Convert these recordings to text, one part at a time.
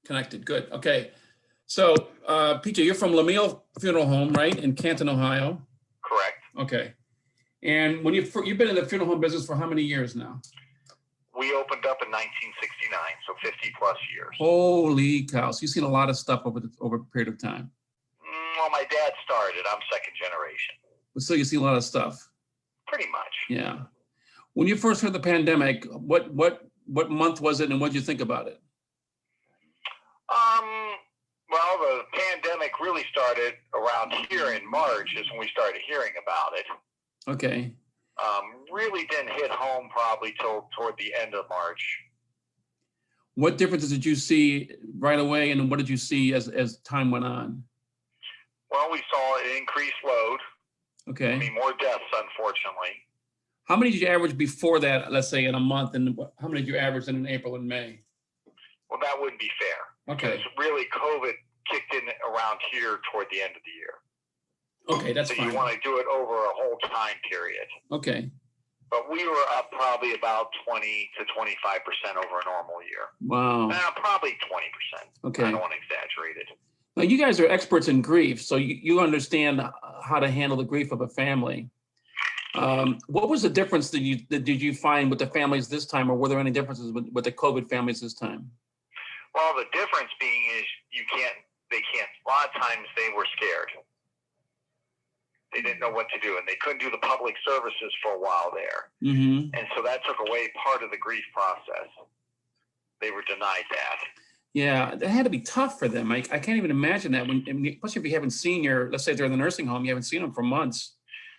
Connected. Good. Okay. So, PJ, you're from lameil Funeral Home, right, in Canton, Ohio? Correct. Okay. And when you've been in the funeral home business for how many years now? We opened up in 1969, so 50 plus years. Holy cow! So you've seen a lot of stuff over a period of time. Well, my dad started. I'm second generation. So you've seen a lot of stuff. Pretty much. Yeah. When you first heard the pandemic, what month was it, and what did you think about it? Well, the pandemic really started around here in March is when we started hearing about it. Okay. Really didn't hit home probably till toward the end of March. What differences did you see right away, and what did you see as time went on? Well, we saw an increased load. Okay. I mean, more deaths, unfortunately. How many did you average before that, let's say in a month, and how many did you average in April and May? Well, that wouldn't be fair. Okay. Because really COVID kicked in around here toward the end of the year. Okay, that's fine. So you want to do it over a whole time period. Okay. But we were up probably about 20 to 25% over a normal year. Wow. Probably 20%. Okay. I don't want to exaggerate it. Now, you guys are experts in grief, so you understand how to handle the grief of a family. What was the difference that did you find with the families this time, or were there any differences with the COVID families this time? Well, the difference being is they can't, a lot of times they were scared. They didn't know what to do, and they couldn't do the public services for a while there. Mm-hmm. And so that took away part of the grief process. They were denied that. Yeah, that had to be tough for them. I can't even imagine that, especially if you haven't seen let's say they're in the nursing home, you haven't seen them for months.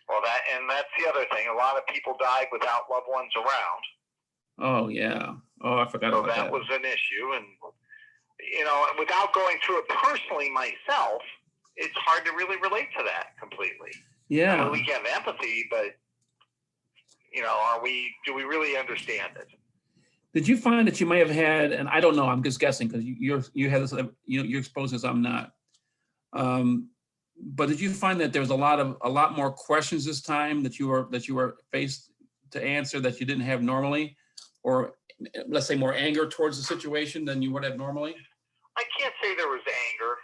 Well, that's the other thing. A lot of people died without loved ones around. Oh, yeah. Oh, I forgot about that. So that was an issue. And, without going through it personally myself, it's hard to really relate to that completely. Yeah. I mean, we get empathy, but, do we really understand it? Did you find that you may have had, and I don't know, I'm just guessing because you had this, you're exposed as I'm not. But did you find that there was a lot more questions this time that you were faced to answer that you didn't have normally, or let's say more anger towards the situation than you would have normally? I can't say there was anger.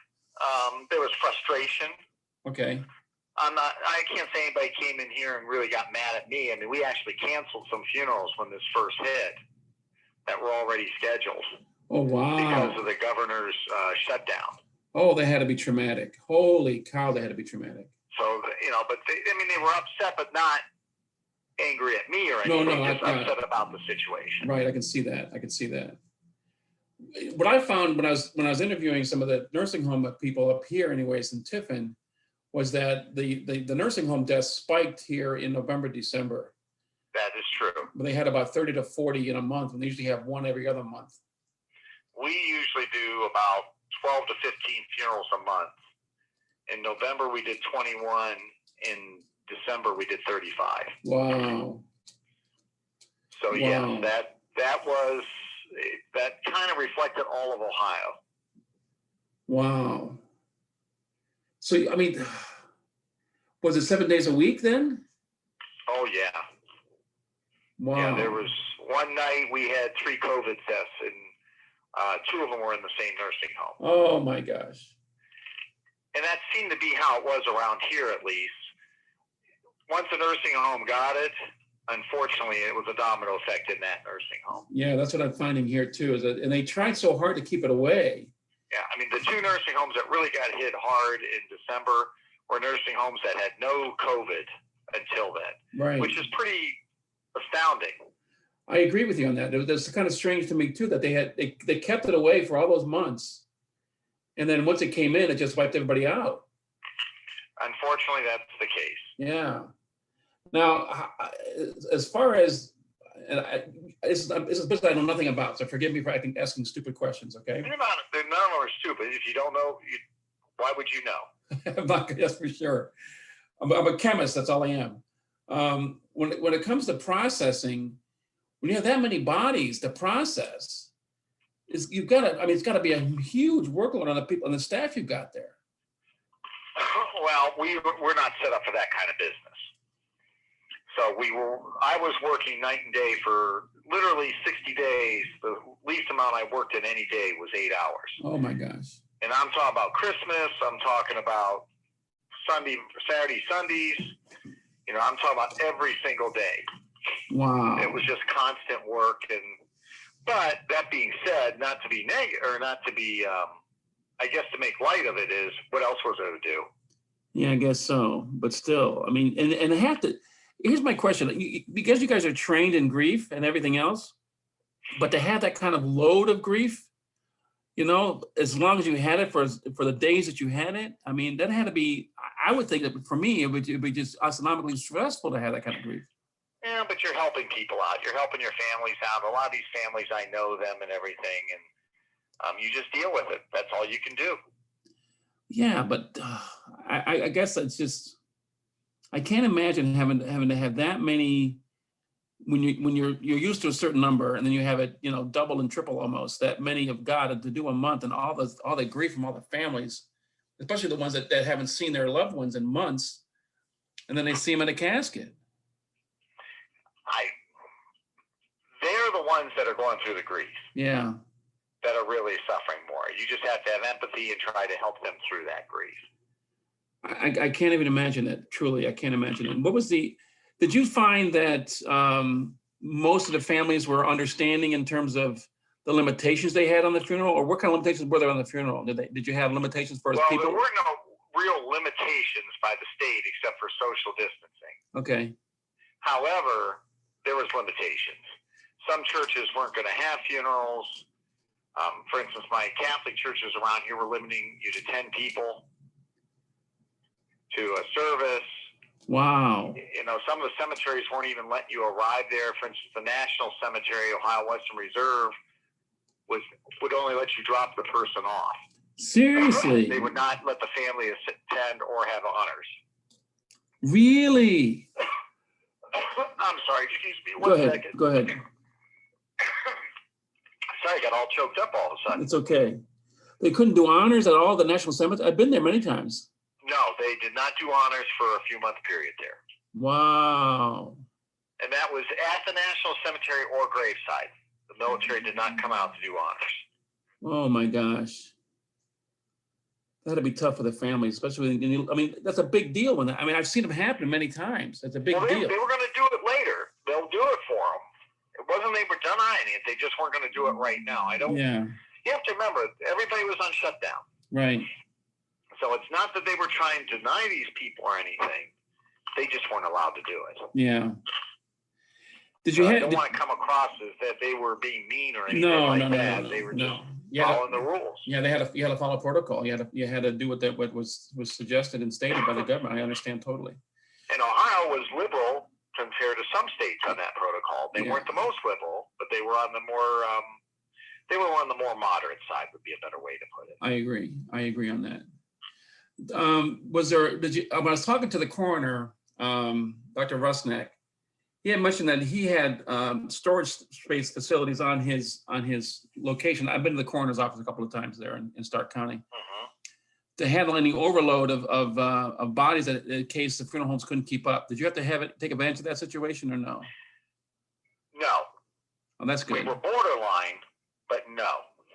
There was frustration. Okay. I can't say anybody came in here and really got mad at me. I mean, we actually canceled some funerals when this first hit that were already scheduled. Oh, wow. Because of the governor's shutdown. Oh, they had to be traumatic. Holy cow, they had to be traumatic. So, but they were upset, but not angry at me or anything, just upset about the situation. Right, I can see that. What I found when I was interviewing some of the nursing home people up here anyways in Tiffin was that the nursing home deaths spiked here in November, December. That is true. But they had about 30 to 40 in a month, and they usually have one every other month. We usually do about 12 to 15 funerals a month. In November, we did 21. In December, we did 35. Wow. So, yeah, that kind of reflected all of Ohio. Wow. So, I mean, was it 7 days a week then? Oh, yeah. Wow. Yeah, there was one night we had 3 COVID deaths, and 2 of them were in the same nursing home. Oh, my gosh. And that seemed to be how it was around here, at least. Once the nursing home got it, unfortunately, it was a domino effect in that nursing home. Yeah, that's what I'm finding here, too. And they tried so hard to keep it away. Yeah, I mean, the 2 nursing homes that really got hit hard in December were nursing homes that had no COVID until then, right? Which is pretty astounding. I agree with you on that. It was kind of strange to me, too, that they kept it away for all those months. And then once it came in, it just wiped everybody out. Unfortunately, that's the case. Yeah. Now, as far as, this is a business I know nothing about, so forgive me for asking stupid questions, okay? None of them are stupid. If you don't know, why would you know? I'm not, that's for sure. I'm a chemist, that's all I am. When it comes to processing, when you have that many bodies to process, it's got to be a huge workload on the people and the staff you've got there. Well, we're not set up for that kind of business. So I was working night and day for literally 60 days. The least amount I worked in any day was 8 hours. Oh my gosh. And I'm talking about Christmas. I'm talking about Saturday, Sundays. I'm talking about every single day. Wow. It was just constant work. But that being said, not to be negative or not to be, I guess to make light of it is, what else was there to do? Yeah, I guess so. But still, I mean, and I have to, here's my question. Because you guys are trained in grief and everything else, but to have that kind of load of grief, as long as you had it for the days that you had it, I mean, that had to be, I would think that for me, it'd be just astronomically stressful to have that kind of grief. Yeah, but you're helping people out. You're helping your families out. A lot of these families, I know them and everything, and you just deal with it. That's all you can do. Yeah, but I guess it's just, I can't imagine having to have that many when you're used to a certain number, and then you have it, double and triple almost, that many have got to do a month, and all the grief from all the families, especially the ones that haven't seen their loved ones in months, and then they see them in a casket. They're the ones that are going through the grief. Yeah. That are really suffering more. You just have to have empathy and try to help them through that grief. I can't even imagine it. Truly, I can't imagine it. Did you find that most of the families were understanding in terms of the limitations they had on the funeral, or what kind of limitations were there on the funeral? Did you have limitations for people? There were no real limitations by the state except for social distancing. Okay. However, there was limitations. Some churches weren't going to have funerals. For instance, my Catholic churches around here were limiting you to 10 people to a service. Wow. Some of the cemeteries weren't even letting you arrive there. For instance, the National Cemetery, Ohio Western Reserve, would only let you drop the person off. Seriously? They would not let the family attend or have honors. Really? I'm sorry, excuse me. One second. Go ahead. Sorry, I got all choked up all of a sudden. It's okay. They couldn't do honors at all, the National Cemetery? I've been there many times. No, they did not do honors for a few-month period there. Wow. And that was at the National Cemetery or graveside. The military did not come out to do honors. Oh, my gosh. That'd be tough for the families, especially that's a big deal. I've seen them happen many times. It's a big deal. They were going to do it later. They'll do it for them. It wasn't they were denying it. They just weren't going to do it right now. Yeah. You have to remember, everybody was on shutdown. Right. So it's not that they were trying to deny these people or anything. They just weren't allowed to do it. Yeah. I don't want to come across as that they were being mean or anything that. They were just following the rules. Yeah, you had to follow protocol. You had to do what was suggested and stated by the government. I understand totally. And Ohio was liberal compared to some states on that protocol. They weren't the most liberal, but they were on the more moderate side, would be a better way to put it. I agree on that. When I was talking to the coroner, Dr. Rusnak, he had mentioned that he had storage space facilities on his location. I've been to the coroner's office a couple of times there in Stark County. Mm-hmm. To handle any overload of bodies in case the funeral homes couldn't keep up. Did you have to take advantage of that situation or no? No. Oh, that's good. We were borderline, but no.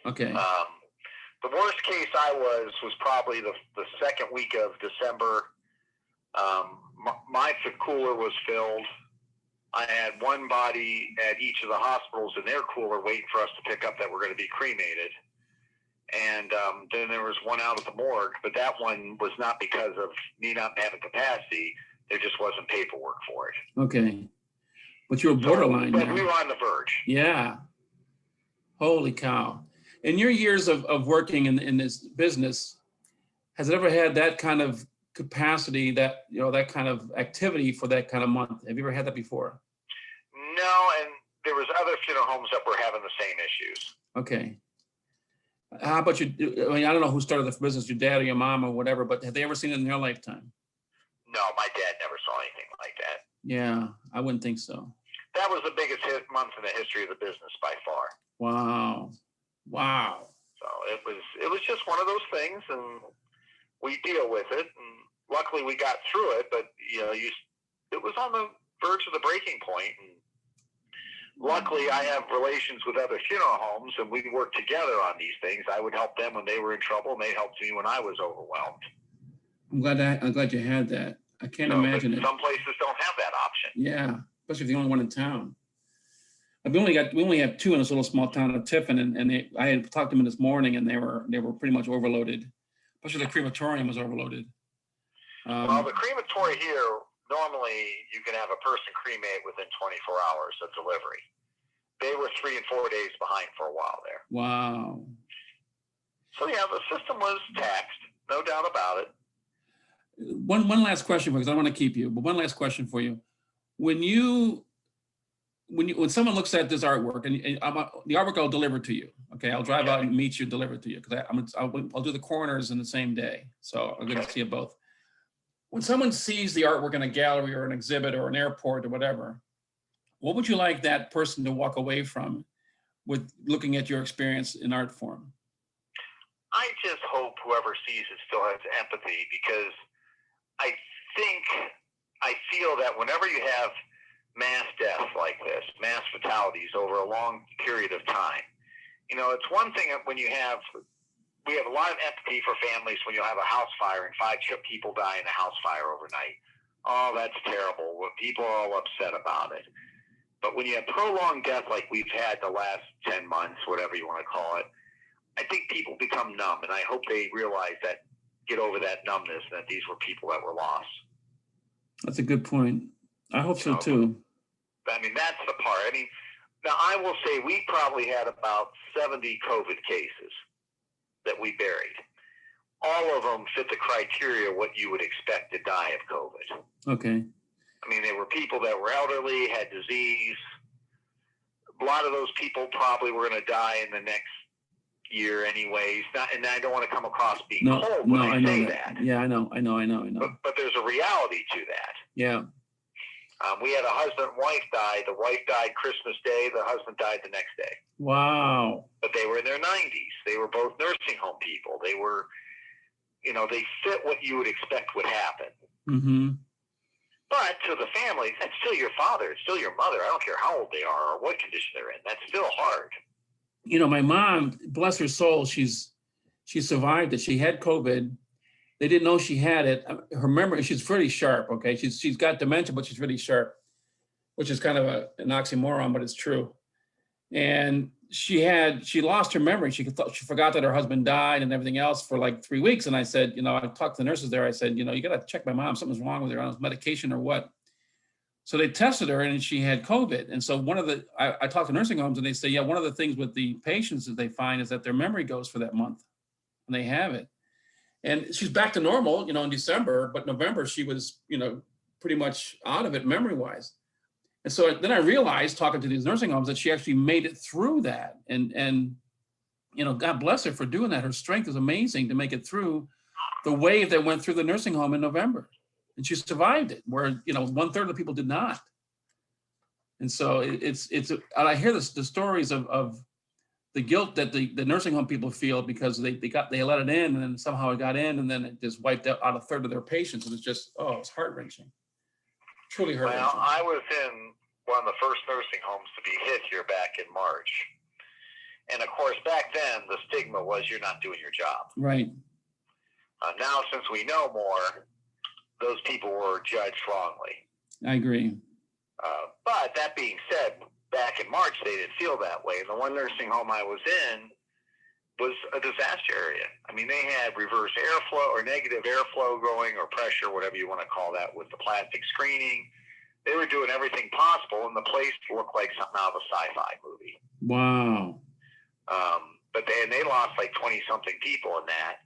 Okay. The worst case I was probably the second week of December. My cooler was filled. I had one body at each of the hospitals in their cooler waiting for us to pick up that were going to be cremated. And then there was one out at the morgue, but that one was not because of me not having capacity. There just wasn't paperwork for it. Okay. But you were borderline. But we were on the verge. Yeah. Holy cow. In your years of working in this business, has it ever had that kind of capacity, that kind of activity for that kind of month? Have you ever had that before? No, and there was other funeral homes that were having the same issues. Okay. How about you? I don't know who started the business, your dad or your mom or whatever, but have they ever seen it in their lifetime? No, my dad never saw anything like that. Yeah, I wouldn't think so. That was the biggest month in the history of the business by far. Wow. So it was just one of those things, and we deal with it. And luckily, we got through it. But it was on the verge of the breaking point. And luckily, I have relations with other funeral homes, and we work together on these things. I would help them when they were in trouble, and they helped me when I was overwhelmed. I'm glad you had that. I can't imagine it. Some places don't have that option. Yeah, especially if you're the only one in town. We only have two in this little small town of Tiffin, and I had talked to them this morning, and they were pretty much overloaded. Especially the crematorium was overloaded. Well, the crematory here, normally you can have a person cremate within 24 hours of delivery. They were 3 and 4 days behind for a while there. Wow. So yeah, the system was taxed, no doubt about it. One last question, because I want to keep you, but one last question for you. When someone looks at this artwork, and the artwork I'll deliver to you, okay? I'll drive out and meet you, deliver it to you, because I'll do the coroners in the same day, so I'm going to see you both. When someone sees the artwork in a gallery or an exhibit or an airport or whatever, what would you like that person to walk away from with looking at your experience in art form? I just hope whoever sees it still has empathy, because I feel that whenever you have mass deaths like this, mass fatalities over a long period of time, it's one thing when we have a lot of empathy for families when you have a house fire and 5 people die in a house fire overnight. Oh, that's terrible. People are all upset about it. But when you have prolonged death like we've had the last 10 months, whatever you want to call it, I think people become numb, and I hope they realize that, get over that numbness, that these were people that were lost. That's a good point. I hope so too. I mean, that's the part. I mean, now I will say we probably had about 70 COVID cases that we buried. All of them fit the criteria what you would expect to die of COVID. Okay. I mean, they were people that were elderly, had disease. A lot of those people probably were going to die in the next year anyways. And I don't want to come across being cold when I say that. Yeah, I know. But there's a reality to that. Yeah. We had a husband and wife die. The wife died Christmas Day. The husband died the next day. Wow. But they were in their 90s. They were both nursing home people. They were, they fit what you would expect would happen. Mm-hmm. But to the family, that's still your father. It's still your mother. I don't care how old they are or what condition they're in. That's still hard. My mom, bless her soul, she survived it. She had COVID. They didn't know she had it. Her memory, she's pretty sharp, okay? She's got dementia, but she's really sharp, which is kind of an oxymoron, but it's true. And she lost her memory. She forgot that her husband died and everything else for like 3 weeks. And I said, I talked to the nurses there. I said, you got to check my mom. Something's wrong with her. On medication or what? So they tested her and she had COVID. And so I talked to nursing homes and they say, yeah, one of the things with the patients that they find is that their memory goes for that month and they have it. And she's back to normal, in December, but November she was, pretty much out of it memory-wise. And so then I realized, talking to these nursing homes, that she actually made it through that. And God bless her for doing that. Her strength is amazing to make it through the wave that went through the nursing home in November. And she survived it, where, 1/3 of the people did not. And so it's and I hear the stories of the guilt that the nursing home people feel because they let it in and then somehow it got in and then it just wiped out 1/3 of their patients. And it's just, it's heart-wrenching. Truly heart-wrenching. Well, I was in one of the first nursing homes to be hit here back in March. And of course, back then, the stigma was you're not doing your job. Right. Now, since we know more, those people were judged wrongly. I agree. But that being said, back in March, they didn't feel that way. And the one nursing home I was in was a disaster area. I mean, they had reverse airflow or negative airflow going or pressure, whatever you want to call that, with the plastic screening. They were doing everything possible, and the place looked like something out of a sci-fi movie. Wow. But they lost like 20-something people in that.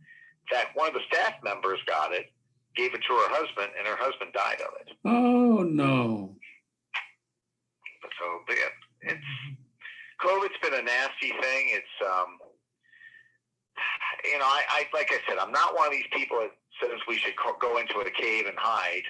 In fact, one of the staff members got it, gave it to her husband, and her husband died of it. Oh, no. So COVID's been a nasty thing. It's, I like I said, I'm not one of these people that says we should go into a cave and hide,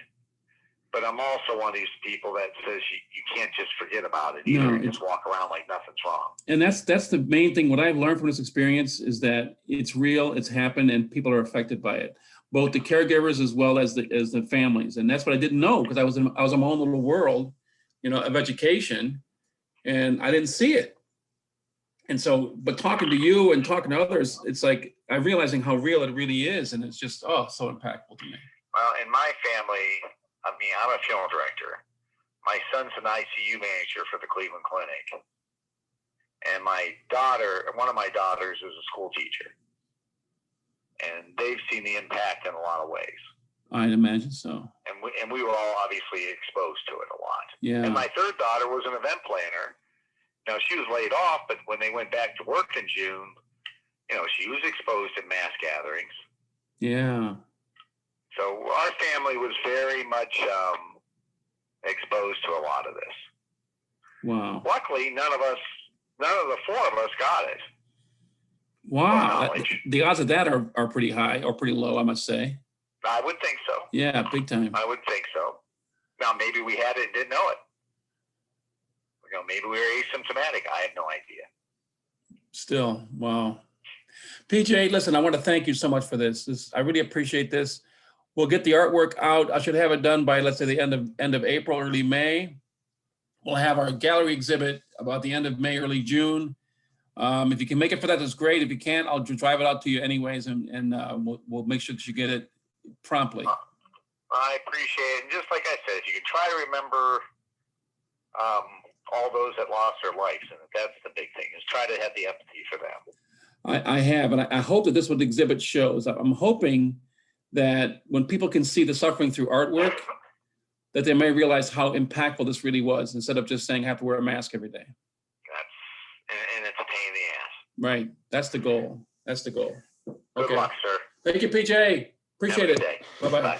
but I'm also one of these people that says you can't just forget about it either and just walk around like nothing's wrong. And that's the main thing. What I've learned from this experience is that it's real, it's happened, and people are affected by it. both the caregivers as well as the families. And that's what I didn't know, because I was in my own little world, of education, and I didn't see it. And so, but talking to you and talking to others, it's like I'm realizing how real it really is, and it's just so impactful to me. Well, in my family, I mean, I'm a funeral director. My son's an ICU manager for the Cleveland Clinic, and one of my daughters is a school teacher, and they've seen the impact in a lot of ways. I'd imagine so. And we were all obviously exposed to it a lot. Yeah. And my third daughter was an event planner. She was laid off, but when they went back to work in June, she was exposed in mass gatherings. Yeah. So our family was very much exposed to a lot of this. Wow. Luckily, none of the four of us got it. Wow. The odds of that are pretty high, or pretty low, I must say. I would think so. Yeah, big time. I would think so. Now, maybe we had it and didn't know it. Maybe we were asymptomatic. I have no idea. Still, wow. PJ, listen, I want to thank you so much for this. I really appreciate this. We'll get the artwork out. I should have it done by, let's say, the end of April, early May. We'll have our gallery exhibit about the end of May, early June. If you can make it for that, that's great. If you can't, I'll drive it out to you anyways, and we'll make sure that you get it promptly. I appreciate it. And just like I said, if you can try to remember all those that lost their lives, and that's the big thing, is try to have the empathy for them. I have, and I hope that this is what the exhibit shows. I'm hoping that when people can see the suffering through artwork, that they may realize how impactful this really was, instead of just saying I have to wear a mask every day. And it's a pain in the ass. Right. That's the goal. That's the goal. Good luck, sir. Thank you, PJ. Appreciate it. Bye-bye. Bye-bye.